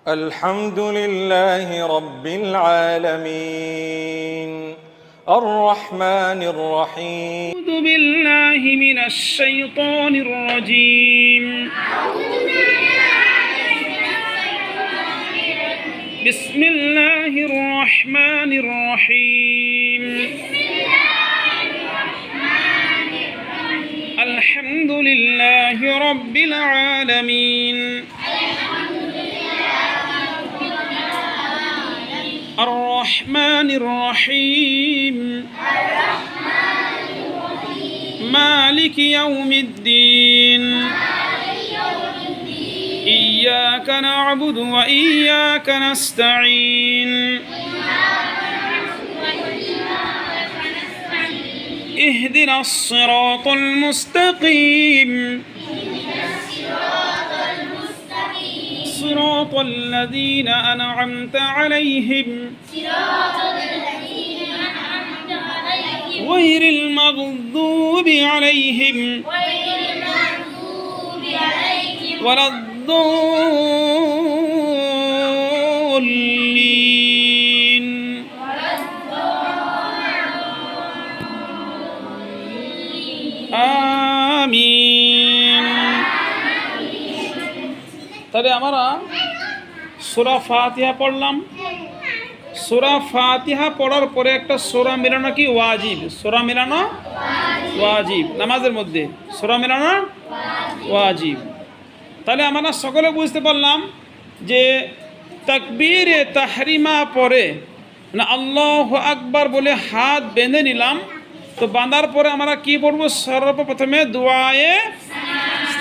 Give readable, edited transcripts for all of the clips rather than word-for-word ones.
الحمد لله رب العالمين الرحمن الرحيم. أعوذ بالله من الشيطان الرجيم. بسم الله الرحمن الرحيم. الحمد لله رب العالمين. الرحمن الرحيم. مالك يوم الدين. إياك نعبد وإياك نستعين. اهدنا الصراط المستقيم. صراط الذين أنعمت عليهم غير المغضوب عليهم ولا الضالين. آمين. তাহলে আমরা সূরা ফাতিহা পড়লাম। সূরা ফাতিহা পড়ার পরে একটা সূরা মিলানো কি ওয়াজিব? সূরা মিলানো ওয়াজিব নামাজের মধ্যে, সূরা মিলানো ওয়াজিব। তাহলে আমরা সকলে বুঝতে পারলাম যে তাকবীরে তাহরিমা পরে মানে আল্লাহু আকবার বলে হাত বেঁধে নিলাম। তো বাঁধার পরে আমরা কি পড়বো? সর্বপ্রথমে দোয়ায়ে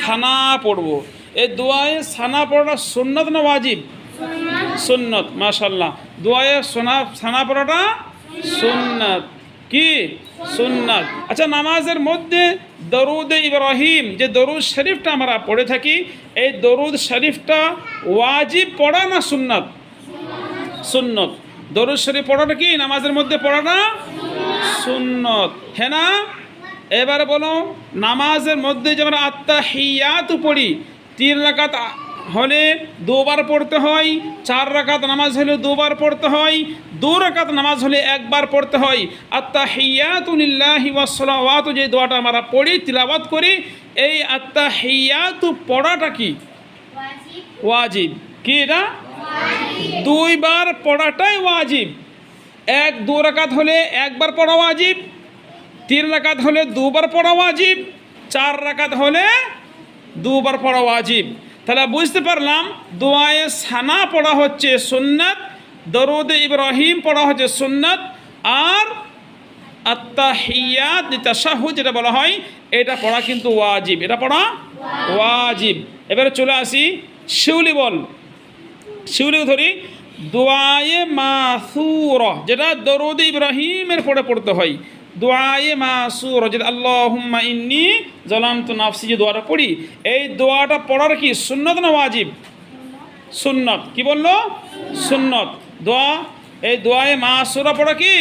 সানা পড়বো। এই দোয়ায়ে সানা পড়াটা সুন্নত না ওয়াজিব? সুন্নত। মাশাআল্লাহ, দোয়ায়ে সানা পড়াটা সুন্নত। কি সুন্নত? আচ্ছা, নামাজের মধ্যে দরুদ ইব্রাহিম যে দরুদ শরীফটা আমরা পড়ে থাকি, এই দরুদ শরীফটা ওয়াজিব পড়া না সুন্নত? সুন্নত। দরুদ শরীফ পড়াটা কি নামাজের মধ্যে পড়াটা সুন্নত, হ্যাঁ না? এবারে বলো, নামাজের মধ্যে যেমন আত্তাহিয়াতু পড়ি, 3 রাকাত হলে 2 বার পড়তে হয়, 4 রাকাত নামাজ হলে 2 বার পড়তে হয়, 2 রাকাত নামাজ হলে 1 বার পড়তে হয়। আত্তাহিয়াতু লিল্লাহি ওয়াস সালাওয়াতু যে দোয়াটা আমরা পড়ি, তিলাওয়াত করি, এই আত্তাহিয়াতু পড়াটা কি ওয়াজিব? কি এটা? 2 বার পড়াটাই ওয়াজিব। 2 রাকাত হলে 1 বার পড়া ওয়াজিব, 3 রাকাত হলে 2 বার পড়া ওয়াজিব, 4 রাকাত হলে 2 বার পড়া ওয়াজিব। তাহলে বুঝতে পারলাম দোয়ায়ে সানা পড়া হচ্ছে সুন্নাত, দরুদ ইব্রাহিম পড়া হচ্ছে সুন্নাত, আর আত্তাহিয়াত তাশাহুদ যেটা বলা হয় এটা পড়া কিন্তু ওয়াজিব। এটা পড়া ওয়াজিব। এবারে চলে আসি শিউলি বল, শিউলি ধরি। দোয়ায়ে মাসুর যেটা দরুদ ইব্রাহিমের পড়ে পড়তে হয়, দোয়ায়ে মাসুর যেটা আল্লাহুম্মা ইন্নী যালামতু নাফসি যে দোয়াটা পড়ি, এই দোয়াটা পড়ার কি সুন্নত না ওয়াজিব? সুন্নত। কি বললো? সুন্নত। দোয়া, এই দোয়ায়ে মাসুরা পড়া কি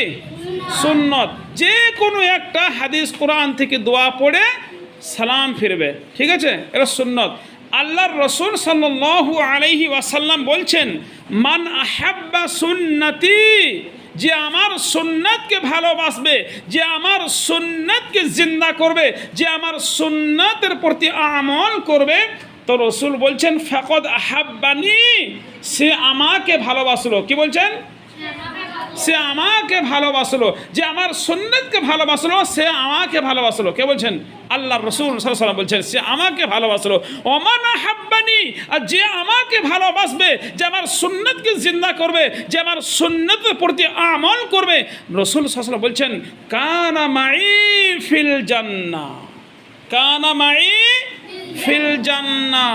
সুন্নত। যে কোনো একটা হাদিস কোরআন থেকে দোয়া পড়ে সালাম ফিরবে, ঠিক আছে? এটা সুন্নত। আল্লাহর রসুল সাল্লাল্লাহু আলাইহি ওয়াসাল্লাম বলছেন, মান আহাব্বা সুন্নতি, যে আমার সুন্নতকে ভালোবাসবে, যে আমার সুন্নতকে জিন্দা করবে, যে আমার সুন্নতের প্রতি আমল করবে, তো রসুল বলছেন ফাকাদ আহাব্বানি, সে আমাকে ভালোবাসলো। কি বলছেন? সে আমাকে ভালোবাসলো। যে আমার সুন্নতকে ভালোবাসলো সে আমাকে ভালোবাসলো। কে বলছেন? আল্লাহ রসুল সাল্লাল্লাহু আলাইহি ওয়াসাল্লাম বলছেন সে আমাকে ভালোবাসলো। ওমান আহাব্বানি, আর যে আমাকে ভালোবাসবে, যে আমার সুন্নতকে জিন্দা করবে, যে আমার সুন্নতের প্রতি আমল করবে, রসুল সাল্লাল্লাহু আলাইহি ওয়াসাল্লাম বলছেন কানা মাই ফিল জান্নাহ, কানা মাই ফিল জান্নাহ।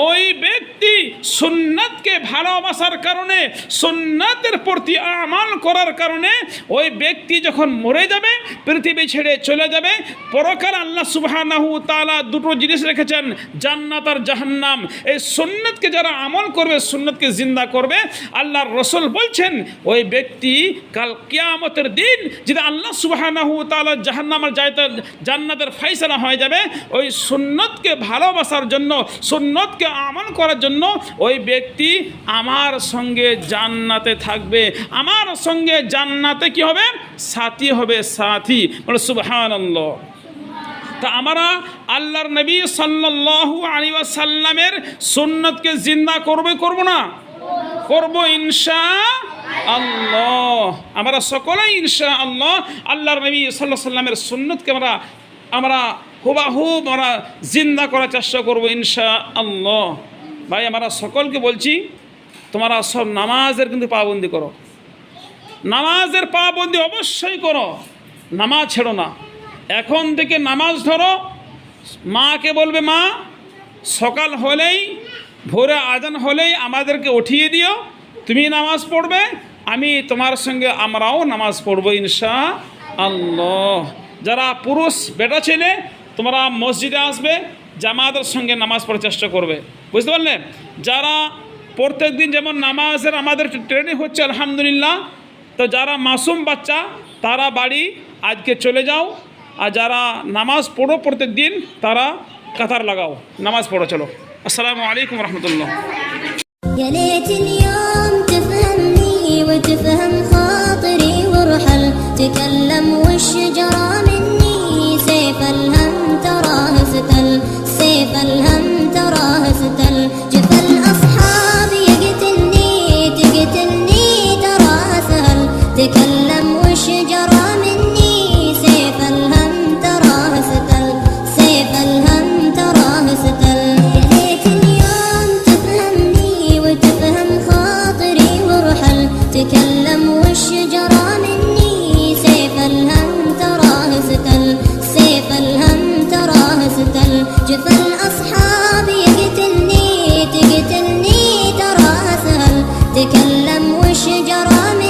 ওই ব্যক্তি সুন্নতকে ভালোবাসার কারণে, সুন্নতের প্রতি আমল করার কারণে ওই ব্যক্তি যখন মরে যাবে, পৃথিবী ছেড়ে চলে যাবে, পরকাল আল্লাহ সুবহানাহু ওয়া তাআলা দুটো জিনিস রেখেছেন, জান্নাত আর জাহান্নাম। এই সুন্নতকে যারা আমল করবে, সুন্নতকে জিন্দা করবে, আল্লাহর রাসূল বলছেন ওই ব্যক্তি কাল কিয়ামতের দিন যেটা আল্লাহ সুবহানাহু ওয়া তাআলা জাহান্নাম আর জান্নাতের ফয়সালা হয়ে যাবে, ওই সুন্নতকে ভালোবাসার জন্য, সুন্নতকে আমল করার জন্য ওই ব্যক্তি আমার সঙ্গে জান্নাতে থাকবে, আমার সঙ্গে জান্নাতে কি হবে? সাথী হবে, সাথী। বলে সুবহানাল্লাহ। তা আমরা আল্লাহর নবী সাল্লাল্লাহু আলাইহি ওয়াসাল্লামের সুন্নতকে জিন্দা করব না? করব ইনশাআল্লাহ। আমরা সকলেই ইনশাআল্লাহ আল্লাহর নবী সাল্লাল্লাহু আলাইহি ওয়াসাল্লামের সুন্নতকে আমরা হুবাহুব আমরা জিন্দা করার চেষ্টা করব ইনশাআল্লাহ। ভাই আমরা সকলকে বলছি, তোমরা সব নামাজের কিন্তু পাবন্দি করো, নামাজের পাবন্দি অবশ্যই করো, নামাজ ছেড়ো না। এখন থেকে নামাজ ধরো, মাকে বলবে মা সকাল হলেই ভোরে আজান হলেই আমাদেরকে উঠিয়ে দিও, তুমি নামাজ পড়বে, আমি তোমার সঙ্গে আমরাও নামাজ পড়বো ইনশাআল্লাহ। যারা পুরুষ বেটা ছেলে তোমরা মসজিদে আসবে, জামাতের সঙ্গে নামাজ পড়ার চেষ্টা করবে, বুঝতে পারলে? যারা প্রত্যেক দিন যেমন নামাজের আমাদের ট্রেনিং হচ্ছে আলহামদুলিল্লাহ, তো যারা মাসুম বাচ্চা তারা বাড়ি আজকে চলে যাও, আর যারা নামাজ পড়ো প্রত্যেক দিন তারা কাতার লাগাও, নামাজ পড়ো। চলো, আসসালামু আলাইকুম রহমতুল্লাহ। يا ليت اليوم تفهمني وتفهم خاطري وارحل تكلم والشجرة مني سيف الهم تراه فتل، سيف الهم تراه فتل، جفا الأصحاب يقتلني تقتلني تراه سهل، تكلم والشجرة مني سيف الهم تراه فتل، سيف الهم تراه فتل. يا ليت اليوم تفهمني وتفهم خاطري وارحل تكلم والشجرة مني سيف الهم تراه فتل، سيف الهم تراه فتل، جفا الأصحاب يقتلني تقتلني تراه سهل، تكلم والشجرة مني